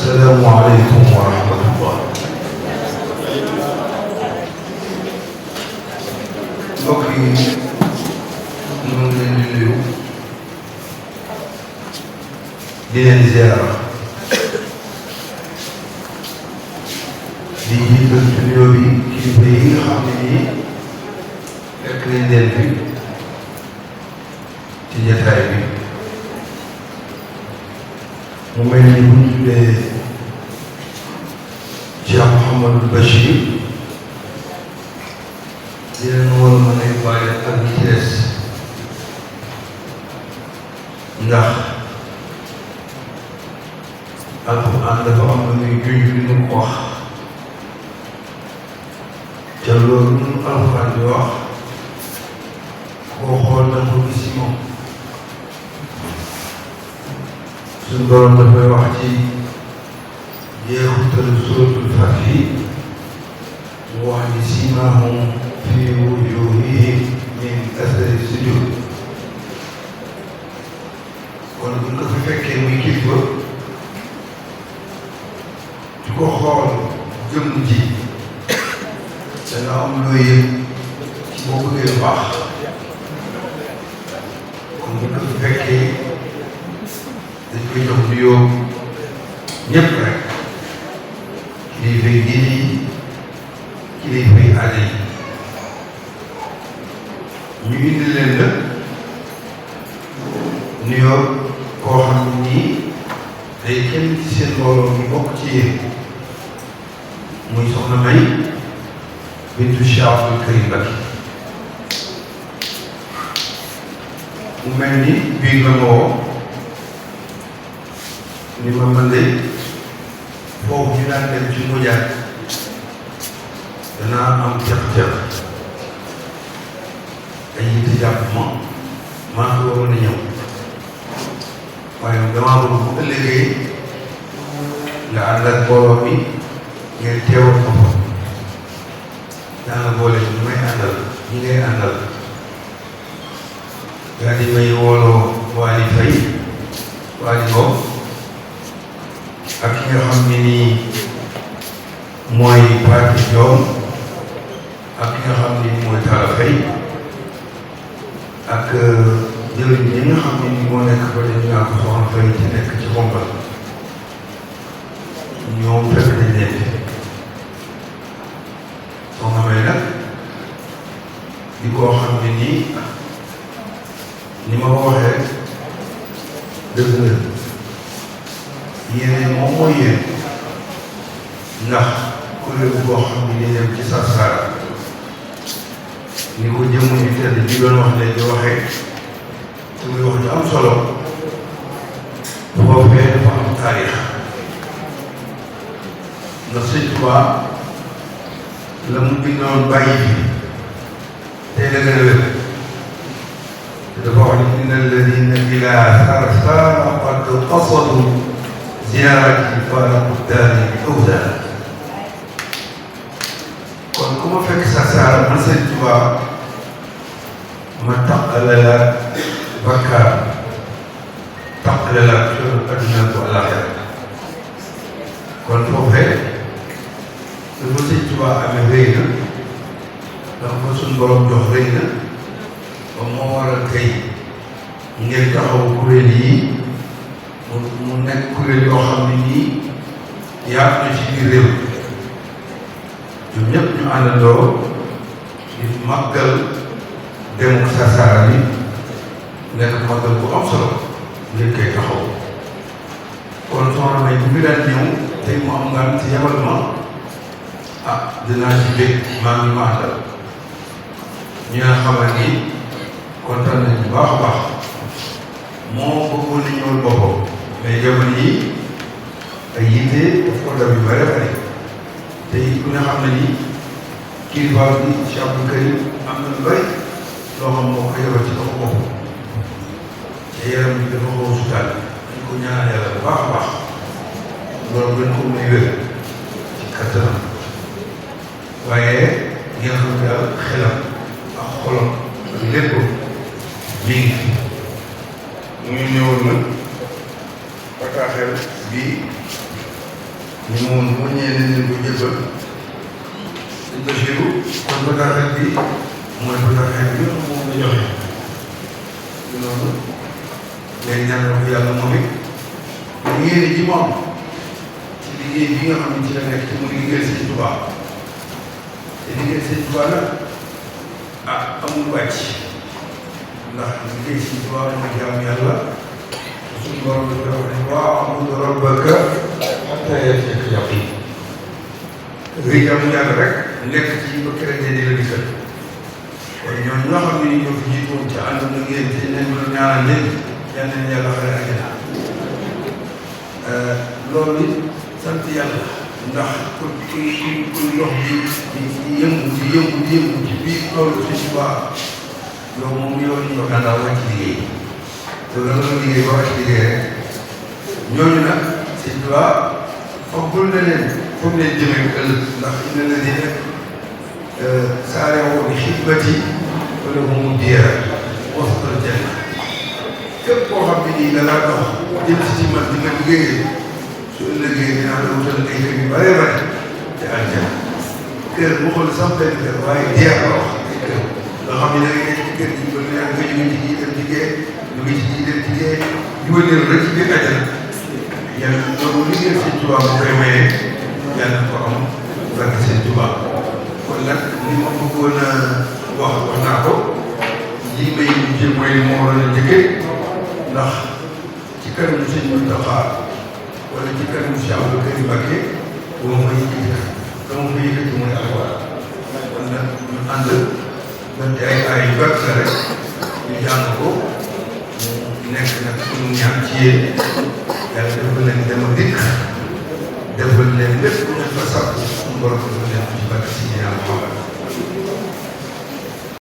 السلام عليكم ورحمة الله. mbokk yi ñu ngi leen di nuyu di leen ziara di jiital ci nuyoo bi kilifa yi nga xam ne nii fekk nañ leen fi ci jataay bi mu mel ni bu ñu tuddee Cheikh Mouhamadou Bachir di leen war a mën a bàyyi ak ñi ci des ndax alxuraan dafa am na muy junj li ñu ko wax te loolu ñun alxuraan di wax koo xool na ko gis ci moom suñu borom dafay wax ci jeexitalu suuratul Faatiha mu wax ni siimaahum fii wujuuhihim min asari sujuud kon buñ ko fi fekkee muy kilifa di ko xool jëmm ji dana am loo yëg ci boo bëggee lu baax kon buñ ko fi fekkee dañ koy jox nuyoo ñëpp rek kilifa yi diine yi kilifa yi aada yi ñu indi leen la nuyoo koo xam ne nii day kenn ci seen mbooloo ñu bokk ci yéen muy soxna May bintu Cheikh Abdoul Karim Mbacké mu mel ni bii nga ma woo ni ma mën de foofu ñu daan dem ci mujaat danaa am teq-teq ay yitte jàpp maa ngi waroon a ñëw waaye damaa bëgg bu ëllëgee nga ànd ak mbooloo mi ngeen teewal ko fa daana boole ñu may àndal ñi ngay àndal gaa di may wooloo Waly Faye Waly Ngom ak ki nga xam ne nii mooy Fatou Diom ak ki nga xam ne nii mooy Talla Faye ak jëriñ ñi nga xam ne nii moo nekk ba dañu naa ko soxna Faye ci nekk ci xombal ñoom fekk nañ leen fi soxna May nag di koo xam ne nii ni ma ko waxee dëgg la yéen moom mooy yéen ndax kuréel boo xam ne ni dem ci Sarsara ni ko jëmm ñu tedd di doon wax léegi waxee te muy wax ju am solo foofee dafa am taarix ndax Sëñ Tuubaa la mu bindoon bàyyi fi tey la gën a wér te dafa wax ni inna alladina ila Sarsara qad qasadu ziyaarati faaraqu daari bi awzaan kon ku ma fekk Sarsara man Sëñ Tuubaa ma taqale la bakkaar taqale la coono adduna ko àllaaxira kon foofee dafa Sëñ Tuubaa amee rëy na dafa fa suñ borom jox rëy na ba moo waral tey ngeen taxaw kuréel yi mu nekk kuréel yoo xam ne nii yaatu na ci biir réew ñoom ñëpp ñu àndandoo di màggal demu Sarsara bi nekk màggal bu am solo ngeen koy taxaw kon soxna May bu fi daan ñëw tey mu am ngaan ci yabal ma dinaa ci bég maa ngi ma àndal ñi nga xamal ni kontaan nañ bu baax a baax moo bëggoon na ñëwal boppam mais jamono yi ay yitte daf ko dab yu bare bare te ku ne xam ne ni kilifa bi Cheikh Abdoul Karim am na lu bëri loo xam moo ko yebal ci kaw bopp te yaram bi dafa xaw a sutaal dañ ko ñaanal yàlla bu baax a baax loolu gën ko muy wér ci kattanam waaye ngeen xam ne daal xelam ak xolam lépp mi ngi ñu ñëwoon nag bataaxel bi ñu moom bu ñëwee nañ leen ko jëbbal suñ Basiru kon bataaxal bi mooy bataaxal bi moom la joxe ci noonu léegi ñaanal ko yàlla moom it yéene ji moom ci liggéey bi nga xam ne ci la nekk ci mu liggéeyal Sëñ Tuubaa te liggéeyal Sëñ Tuubaa nag amul wàcc ndax liggéey Sëñ Tuubaa mooy jaamu yàlla suñu borom bi dafa wax ne wa'budu rabbaka hattaa ya'tiyakal yaqiin ngay jaamu yàlla rek nekk ci ba keroog di la dikkal kon ñoom ñoo xam ne ñoo fi jiitoon ci ànd na ngeen te nañ doon ñaanal leen yal nañ yàlla xare àjjana loolu it sant yàlla ndax ku dox di yëngu ci biir loolu Sëñ Tuubaa yow moom yow ñu ko gànnaaw wàcc liggéey te la nga liggéey ba wàcc liggéey rek ñooñu nag Sëñ Tuubaa foogul na leen foog leen jëmee ëllëg ndax inna lladiina saari'uu bi xidmati falahum diyaar wastal janna képp koo xam ne nii da ngaa dox jëm si ci man di nga liggéeyee su ëllëgee dinaa la wutal ay kër yu bëree bëri te àjjana kër bu xool sax benn kër waaye diyaar la wax ay kër nga xam ne da ngay nekk ci kër gi ba neex nga jóge ci kii dem ci kee jóge ci kii dem ci kee jubal rek ci biir àjjana yàlla loolu liggéey Sëñ Tuubaa moo koy maye yàlla ko am barke Sëñ Tuubaa kon nag li ma bëggoon a wax naa ko lii may mujjee mooy li ma waroon a njëkkee ndax ci kanamu Sëñ Muntaxa wala ci kanamu Cheikh Abdou Karim Mbacké bu ma fa yëkkati dama fa yëkkati mooy alxuraan kon nag ñu ànd donte ay yu gàtt la rek ñu jàng ko mu nekk nag suñu ñaan ci yéen yàlla defal leen dem ak dikk defal leen lépp lu ngeen fa sàkku suñu borom